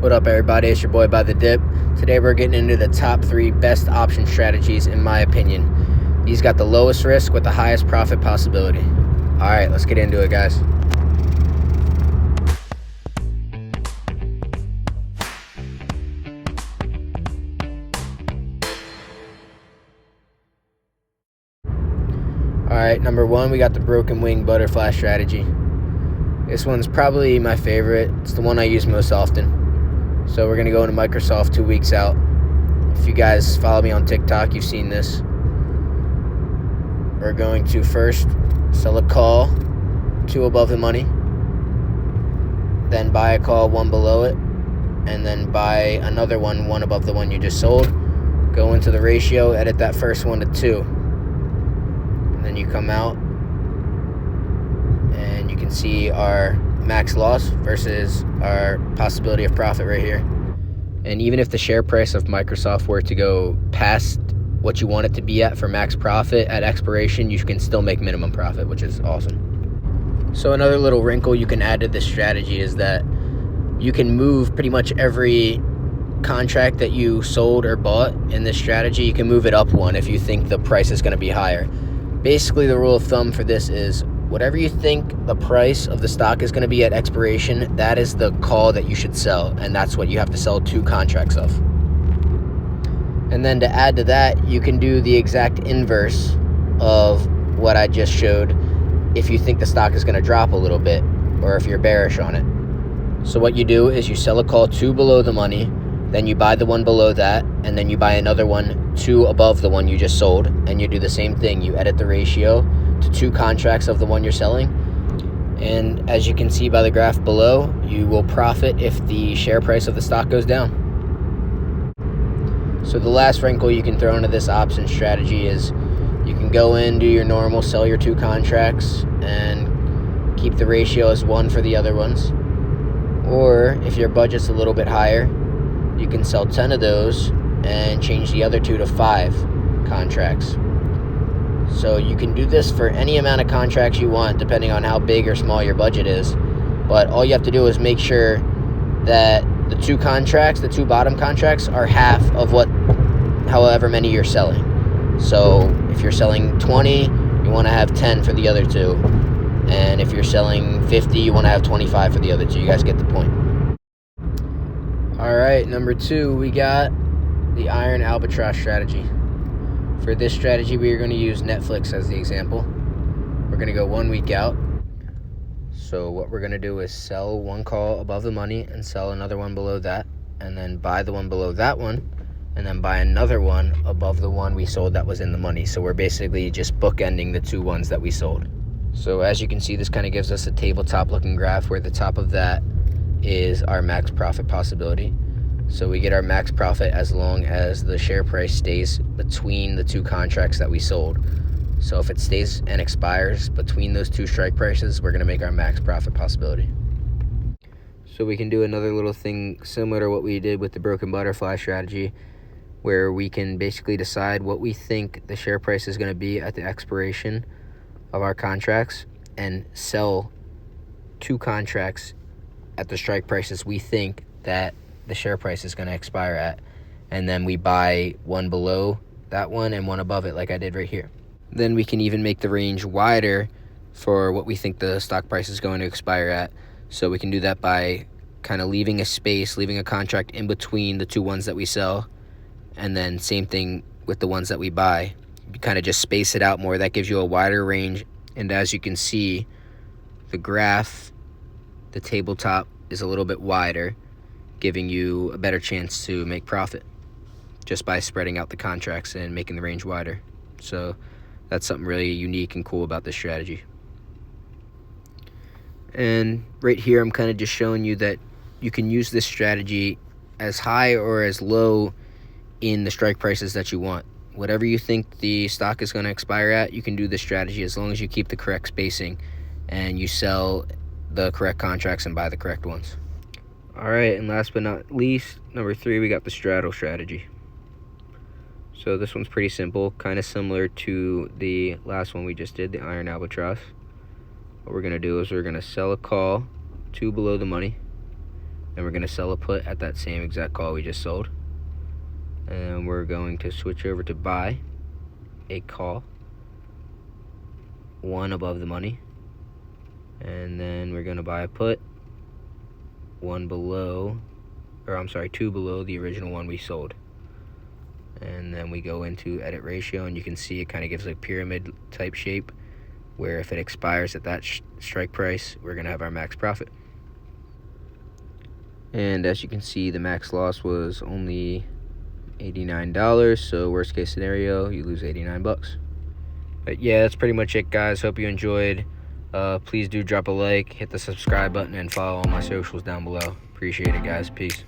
What up, everybody? It's your boy By the Dip. Today we're getting into the top 3 best option strategies in my opinion. These got the lowest risk with the highest profit possibility. All right, let's get into it, guys. All right, number 1, we got the broken wing butterfly strategy. This one's probably my favorite. It's the one I use most often. So we're going to go into Microsoft 2 weeks out. If you guys follow me on TikTok, you've seen this. We're going to first sell a call 2 above the money, then buy a call 1 below it, and then buy another one above the one you just sold. Go into the ratio, edit that first one to 2. And then you come out and you can see our max loss versus our possibility of profit right here. And even if the share price of Microsoft were to go past what you want it to be at for max profit at expiration, you can still make minimum profit, which is awesome. So another little wrinkle you can add to this strategy is that you can move pretty much every contract that you sold or bought in this strategy. You can move it up 1 if you think the price is going to be higher. Basically, the rule of thumb for this is whatever you think the price of the stock is going to be at expiration, that is the call that you should sell, and that's what you have to sell 2 contracts of. And then to add to that, you can do the exact inverse of what I just showed if you think the stock is going to drop a little bit or if you're bearish on it. So what you do is you sell a call 2 below the money, then you buy the one below that, and then you buy another one 2 above the one you just sold, and you do the same thing. You edit the ratio to 2 contracts of the one you're selling, and as you can see by the graph below, you will profit if the share price of the stock goes down. So the last wrinkle you can throw into this option strategy is you can go in, do your normal, sell your 2 contracts, and keep the ratio as 1 for the other ones. Or if your budget's a little bit higher, you can sell 10 of those and change the other 2 to 5 contracts. So you can do this for any amount of contracts you want, depending on how big or small your budget is. But all you have to do is make sure that the 2 contracts, the 2 bottom contracts, are half of however many you're selling. So if you're selling 20, you want to have 10 for the other 2. And if you're selling 50, you want to have 25 for the other 2. You guys get the point. All right, number 2, we got the iron albatross strategy. For this strategy, we are going to use Netflix as the example. We're going to go 1 week out. So what we're going to do is sell 1 call above the money and sell another one below that, and then buy the one below that one, and then buy another one above the one we sold that was in the money. So we're basically just bookending the 2 ones that we sold. So as you can see, this kind of gives us a tabletop looking graph where the top of that is our max profit possibility. So we get our max profit as long as the share price stays between the 2 contracts that we sold. So if it stays and expires between those 2 strike prices, we're going to make our max profit possibility. So we can do another little thing similar to what we did with the broken butterfly strategy, where we can basically decide what we think the share price is going to be at the expiration of our contracts and sell 2 contracts at the strike prices we think that the share price is going to expire at, and then we buy 1 below that one and 1 above it like I did right here. Then we can even make the range wider for what we think the stock price is going to expire at. So we can do that by kind of leaving a space, leaving a contract in between the 2 ones that we sell, and then same thing with the ones that we buy. You kind of just space it out more. That gives you a wider range, and as you can see, the graph, the tabletop is a little bit wider, giving you a better chance to make profit just by spreading out the contracts and making the range wider. So that's something really unique and cool about this strategy. And right here, I'm kind of just showing you that you can use this strategy as high or as low in the strike prices that you want. Whatever you think the stock is going to expire at, you can do this strategy as long as you keep the correct spacing and you sell the correct contracts and buy the correct ones. All right, and last but not least, number 3, we got the straddle strategy. So this one's pretty simple, kind of similar to the last one we just did, the iron albatross. What we're going to do is we're going to sell a call 2 below the money, and we're going to sell a put at that same exact call we just sold. And we're going to switch over to buy a call, one above the money, and then we're going to buy a put, two below the original one we sold. And then we go into edit ratio, and you can see it kind of gives a pyramid type shape, where if it expires at that strike price, we're going to have our max profit. And as you can see, the max loss was only $89, so worst case scenario, you lose $89. But yeah, that's pretty much it, guys. Hope you enjoyed. Please do drop a like, hit the subscribe button, and follow all my socials down below. Appreciate it, guys. Peace.